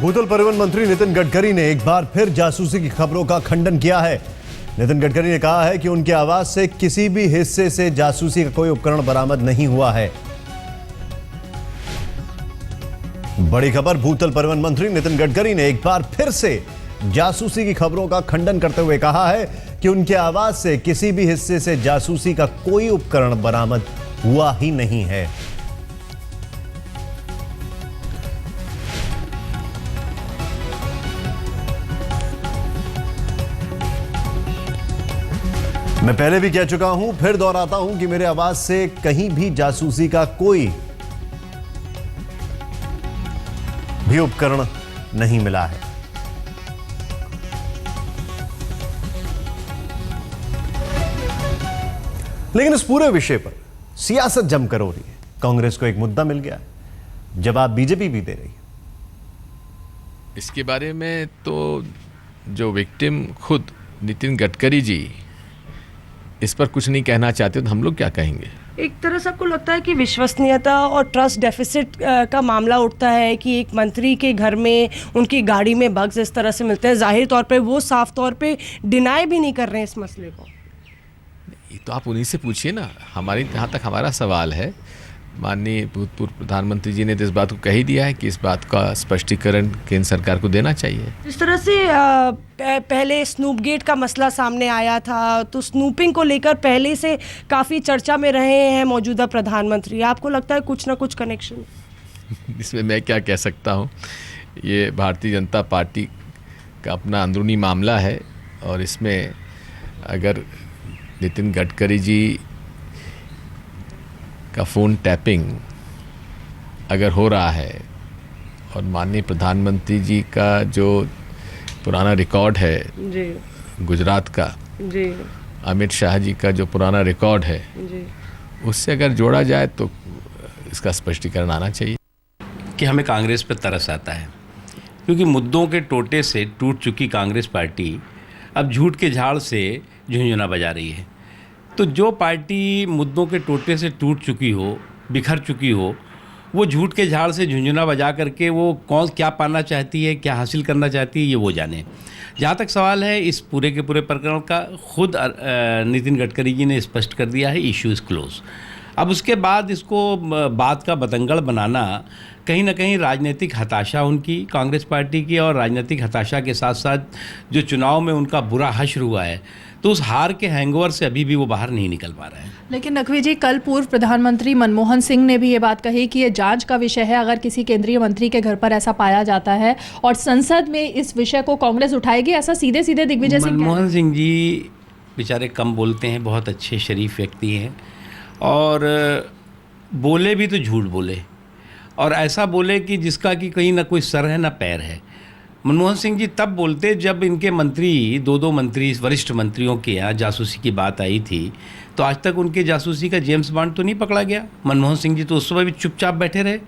भूतल परिवहन मंत्री नितिन गडकरी ने एक बार फिर जासूसी की खबरों का खंडन किया है। नितिन गडकरी ने कहा है कि उनके आवाज से किसी भी हिस्से से जासूसी का कोई उपकरण बरामद नहीं हुआ है। बड़ी खबर, भूतल परिवहन मंत्री नितिन गडकरी ने एक बार फिर से जासूसी की खबरों का खंडन करते हुए कहा है कि उनके आवाज से किसी भी हिस्से से जासूसी का कोई उपकरण बरामद हुआ ही नहीं है। मैं पहले भी कह चुका हूं, फिर दोहराता हूं कि मेरे आवाज से कहीं भी जासूसी का कोई भी उपकरण नहीं मिला है। लेकिन इस पूरे विषय पर सियासत जमकर हो रही है। कांग्रेस को एक मुद्दा मिल गया है, जवाब बीजेपी भी दे रही है। इसके बारे में तो जो विक्टिम खुद नितिन गडकरी जी इस पर कुछ नहीं कहना चाहते, तो हम लोग क्या कहेंगे। एक तरह से आपको लगता है कि विश्वसनीयता और ट्रस्ट डेफिसिट का मामला उठता है कि एक मंत्री के घर में उनकी गाड़ी में बग्स इस तरह से मिलते हैं, जाहिर तौर पे वो साफ तौर पे डिनाई भी नहीं कर रहे हैं इस मसले को। ये तो आप उन्हीं से पूछिए ना, हमारे यहाँ तक हमारा सवाल है। माननीय भूतपूर्व प्रधानमंत्री जी ने तो इस बात को कह ही दिया है कि इस बात का स्पष्टीकरण केंद्र सरकार को देना चाहिए। जिस तरह से पहले स्नूप गेट का मसला सामने आया था, तो स्नूपिंग को लेकर पहले से काफ़ी चर्चा में रहे हैं मौजूदा प्रधानमंत्री। आपको लगता है कुछ ना कुछ कनेक्शन? इसमें मैं क्या कह सकता हूँ, ये भारतीय जनता पार्टी का अपना अंदरूनी मामला है, और इसमें अगर नितिन गडकरी जी का फ़ोन टैपिंग अगर हो रहा है और माननीय प्रधानमंत्री जी का जो पुराना रिकॉर्ड है जी, गुजरात का जी, अमित शाह जी का जो पुराना रिकॉर्ड है जी, उससे अगर जोड़ा जाए तो इसका स्पष्टीकरण आना चाहिए। कि हमें कांग्रेस पर तरस आता है, क्योंकि मुद्दों के टोटे से टूट चुकी कांग्रेस पार्टी अब झूठ के झाड़ से झुंझुना बजा रही है। तो जो पार्टी मुद्दों के टोटे से टूट चुकी हो, बिखर चुकी हो, वो झूठ के झाड़ से झुंझुना बजा करके वो कौन क्या पाना चाहती है, क्या हासिल करना चाहती है, ये वो जाने। जहाँ तक सवाल है इस पूरे के पूरे प्रकरण का, खुद नितिन गडकरी जी ने स्पष्ट कर दिया है, इशू इज़ क्लोज। अब उसके बाद इसको बात का बतंगड़ बनाना कहीं ना कहीं राजनीतिक हताशा उनकी कांग्रेस पार्टी की, और राजनीतिक हताशा के साथ साथ जो चुनाव में उनका बुरा हश्र हुआ है, तो उस हार के हैंगओवर से अभी भी वो बाहर नहीं निकल पा रहे हैं। लेकिन नकवी जी, कल पूर्व प्रधानमंत्री मनमोहन सिंह ने भी ये बात कही कि ये जांच का विषय है। अगर किसी केंद्रीय मंत्री के घर पर ऐसा पाया जाता है और संसद में इस विषय को कांग्रेस उठाएगी, ऐसा सीधे सीधे दिग्विजय सिंह मनमोहन सिंह जी बेचारे कम बोलते हैं, बहुत अच्छे शरीफ व्यक्ति हैं, और बोले भी तो झूठ बोले, और ऐसा बोले कि जिसका कि कहीं ना कोई सर है ना पैर है। मनमोहन सिंह जी तब बोलते जब इनके मंत्री, दो मंत्री, वरिष्ठ मंत्रियों के यहाँ जासूसी की बात आई थी, तो आज तक उनके जासूसी का जेम्स बॉन्ड तो नहीं पकड़ा गया। मनमोहन सिंह जी तो उस समय भी चुपचाप बैठे रहे।